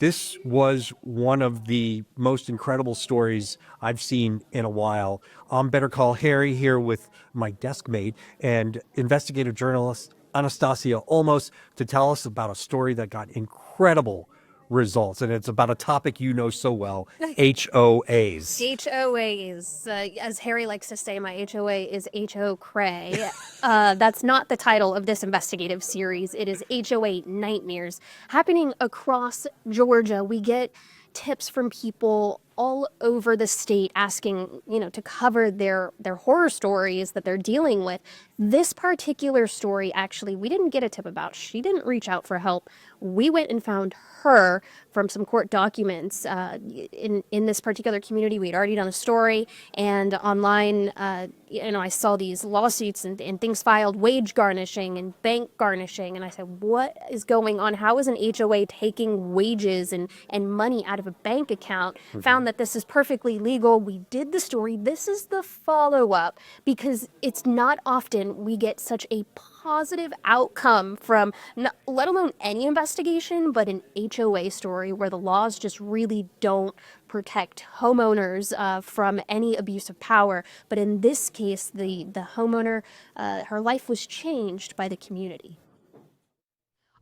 This was one of the most incredible stories I've seen in a while. I'm Better Call Harry here with my desk mate and investigative journalist Anastasia Olmos to tell us about a story that got incredible results. And it's about a topic you know so well, HOAs. HOAs, as Harry likes to say, my HOA is HO Cray. That's not the title of this investigative series. It is HOA Nightmares happening across Georgia. We get tips from people all over the state asking, to cover their horror stories that they're dealing with. This particular story, actually, we didn't get a tip about. She didn't reach out for help. We went and found her from some court documents in this particular community. We had already done a story, and online, I saw these lawsuits and things filed, wage garnishing and bank garnishing, and I said, what is going on? How is an HOA taking wages and money out of a bank account? Found that this is perfectly legal. We did the story. This is the follow-up, because it's not often we get such a positive outcome from, let alone any investigation, but an HOA story where the laws just really don't protect homeowners from any abuse of power. But in this case, the homeowner, her life was changed by the community.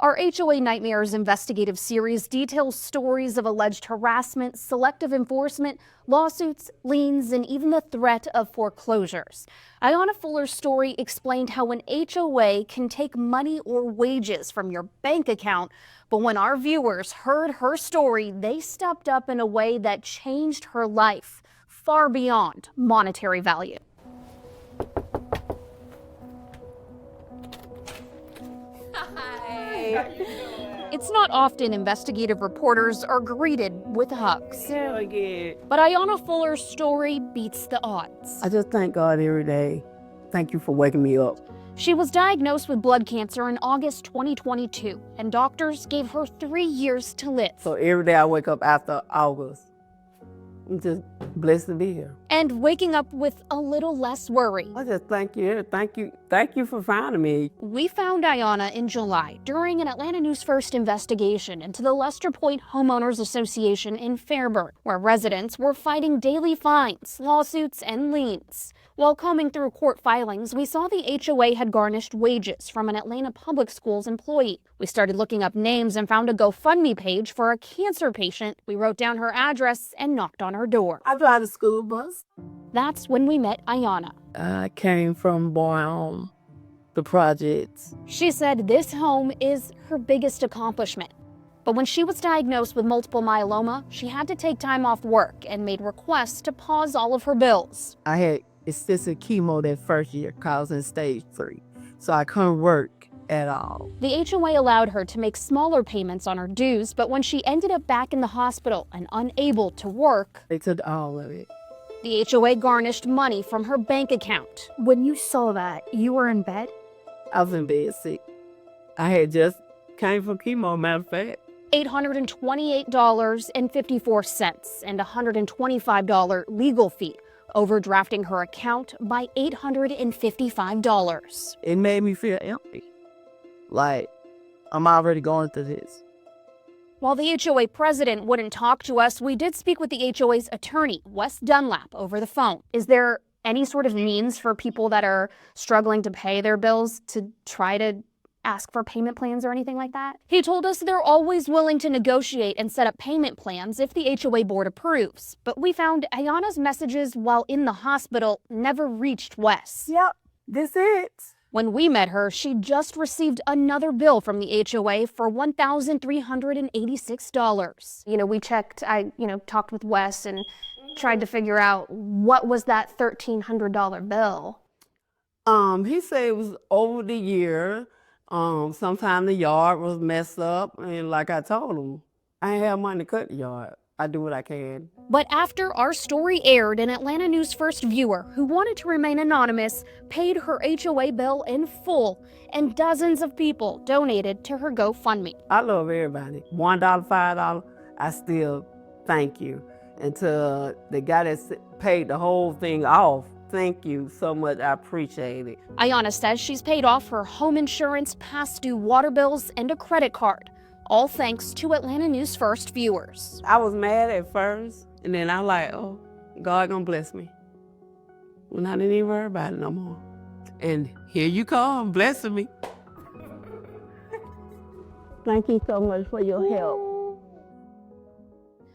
Our HOA Nightmares investigative series details stories of alleged harassment, selective enforcement, lawsuits, liens, and even the threat of foreclosures. Ayanna Fuller's story explained how an HOA can take money or wages from your bank account, but when our viewers heard her story, they stepped up in a way that changed her life, far beyond monetary value. It's not often investigative reporters are greeted with hugs. But Ayanna Fuller's story beats the odds. I just thank God every day. Thank you for waking me up. She was diagnosed with blood cancer in August 2022, and doctors gave her 3 years to live. So every day I wake up after August. I'm just blessed to be here. And waking up with a little less worry. I just thank you for finding me. We found Ayanna in July during an Atlanta News First investigation into the Lester Point Homeowners Association in Fairburn, where residents were fighting daily fines, lawsuits, and liens. While combing through court filings, we saw the HOA had garnished wages from an Atlanta Public Schools employee. We started looking up names and found a GoFundMe page for a cancer patient. We wrote down her address and knocked on her door. I drive the school bus. That's when we met Ayanna. I came from the projects. She said this home is her biggest accomplishment. But when she was diagnosed with multiple myeloma, she had to take time off work and made requests to pause all of her bills. I had extensive chemo that first year, causing stage 3. So I couldn't work at all. The HOA allowed her to make smaller payments on her dues, but when she ended up back in the hospital and unable to work, They took all of it. the HOA garnished money from her bank account. When you saw that, you were in bed? I was in bed sick. I had just came from chemo, matter of fact. $828.54 and a $125 legal fee, overdrafting her account by $855. It made me feel empty. Like, I'm already going through this. While the HOA president wouldn't talk to us, we did speak with the HOA's attorney, Wes Dunlap, over the phone. Is there any sort of means for people that are struggling to pay their bills to try to ask for payment plans or anything like that? He told us they're always willing to negotiate and set up payment plans if the HOA board approves. But we found Ayanna's messages while in the hospital never reached Wes. Yep, this it. When we met her, she just received another bill from the HOA for $1,386. We checked, I talked with Wes and tried to figure out what was that $1,300 bill. He said it was over the year. Sometime the yard was messed up, and like I told him, I ain't have money to cut the yard. I do what I can. But after our story aired, an Atlanta News First viewer who wanted to remain anonymous paid her HOA bill in full, and dozens of people donated to her GoFundMe. I love everybody. $1, $5, I still thank you. And to the guy that paid the whole thing off, thank you so much. I appreciate it. Ayanna says she's paid off her home insurance, past due water bills, and a credit card. all thanks to Atlanta News First viewers. I was mad at first, and then I like, oh, God gonna bless me. When I didn't even worry about it no more. And here you come, blessing me. Thank you so much for your help.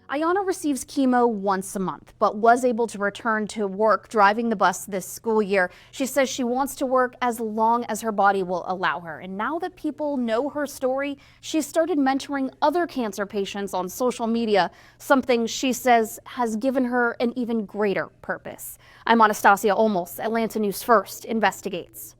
Ayanna receives chemo once a month, but was able to return to work driving the bus this school year. She says she wants to work as long as her body will allow her. And now that people know her story, she's started mentoring other cancer patients on social media, something she says has given her an even greater purpose. I'm Anastasia Olmos, Atlanta News First investigates.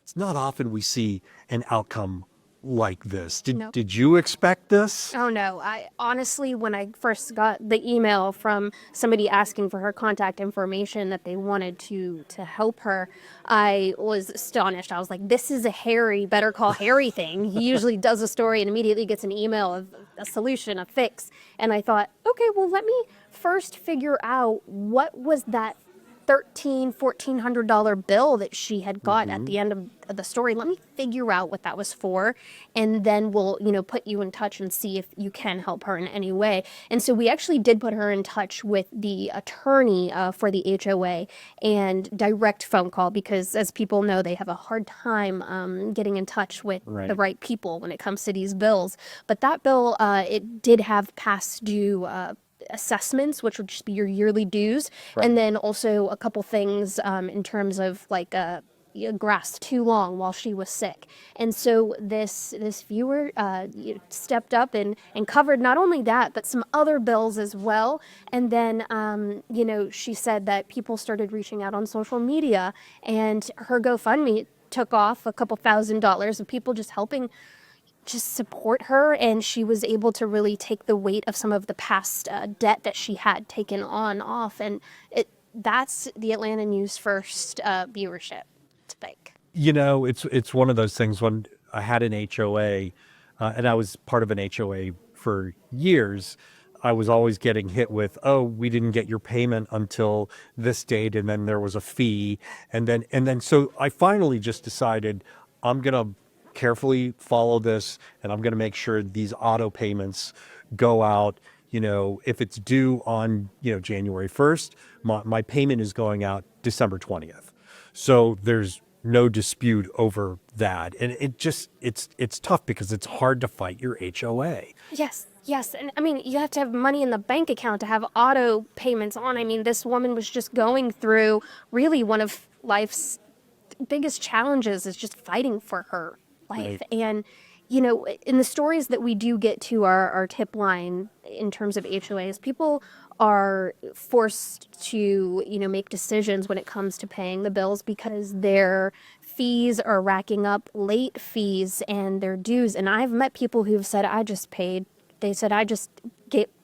It's not often we see an outcome like this. Nope. Did you expect this? Oh no, I honestly, when I first got the email from somebody asking for her contact information that they wanted to help her, I was astonished. I was like, this is a Harry, Better Call Harry thing. He usually does a story and immediately gets an email of a solution, a fix. And I thought, okay, well, let me first figure out what was that $1,400 bill that she had got at the end of the story. Let me figure out what that was for, and then we'll, put you in touch and see if you can help her in any way. And so we actually did put her in touch with the attorney for the HOA and direct phone call, because as people know, they have a hard time getting in touch with the right people when it comes to these bills. But that bill, it did have past due assessments, which would just be your yearly dues, and then also a couple things in terms of like grass too long while she was sick. And so this viewer stepped up and covered not only that, but some other bills as well. And then she said that people started reaching out on social media, and her GoFundMe took off a couple $1,000s of people just helping just support her, and she was able to really take the weight of some of the past debt that she had taken off, and that's the Atlanta News First viewership, to think. It's one of those things. When I had an HOA, and I was part of an HOA for years, I was always getting hit with, oh, we didn't get your payment until this date, and then there was a fee, and then so I finally just decided I'm gonna carefully follow this, and I'm going to make sure these auto payments go out. If it's due on January 1st, my payment is going out December 20th, so there's no dispute over that. And it's tough because it's hard to fight your HOA. Yes, and I mean, you have to have money in the bank account to have auto payments on. I mean, this woman was just going through really one of life's biggest challenges, is just fighting for her life. Right. And in the stories that we do get to our tip line in terms of HOAs, people are forced to make decisions when it comes to paying the bills because their fees are racking up, late fees and their dues. And I've met people who've said, I just paid. They said, I just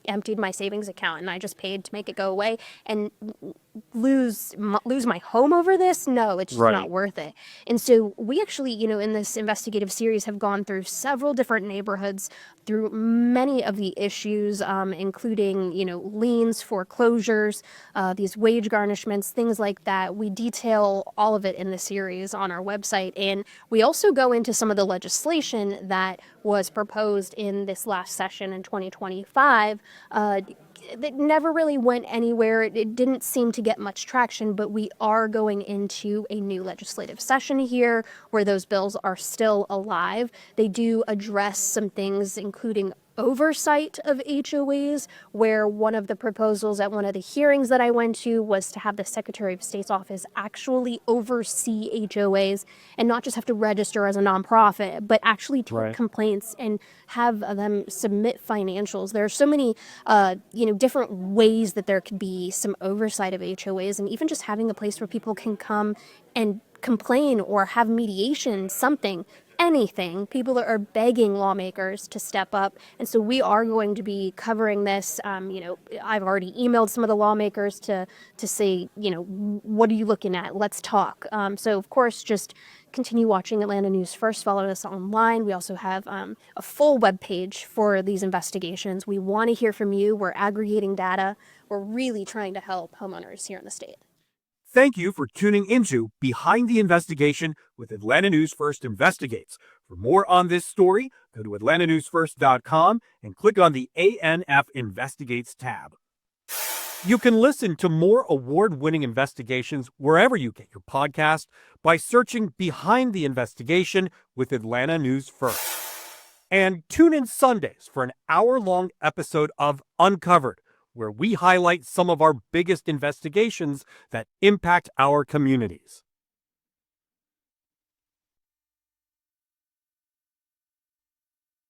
emptied my savings account and I just paid to make it go away, and lose my home over this? No, it's just not worth it. And so we actually, in this investigative series, have gone through several different neighborhoods, through many of the issues, including, liens, foreclosures, these wage garnishments, things like that. We detail all of it in the series on our website. And we also go into some of the legislation that was proposed in this last session in 2025. That never really went anywhere. It didn't seem to get much traction, but we are going into a new legislative session here where those bills are still alive. They do address some things, including oversight of HOAs, where one of the proposals at one of the hearings that I went to was to have the Secretary of State's office actually oversee HOAs and not just have to register as a nonprofit, but actually take complaints and have them submit financials. There are so many, different ways that there could be some oversight of HOAs, and even just having a place where people can come and complain or have mediation, anything. People are begging lawmakers to step up. And so we are going to be covering this. I've already emailed some of the lawmakers to say, what are you looking at? Let's talk. So of course, just continue watching Atlanta News First. Follow us online. We also have a full webpage for these investigations. We want to hear from you. We're aggregating data. We're really trying to help homeowners here in the state. Thank you for tuning into Behind the Investigation with Atlanta News First Investigates. For more on this story, go to atlantanewsfirst.com and click on the ANF Investigates tab. You can listen to more award-winning investigations wherever you get your podcast by searching Behind the Investigation with Atlanta News First. And tune in Sundays for an hour-long episode of Uncovered, where we highlight some of our biggest investigations that impact our communities.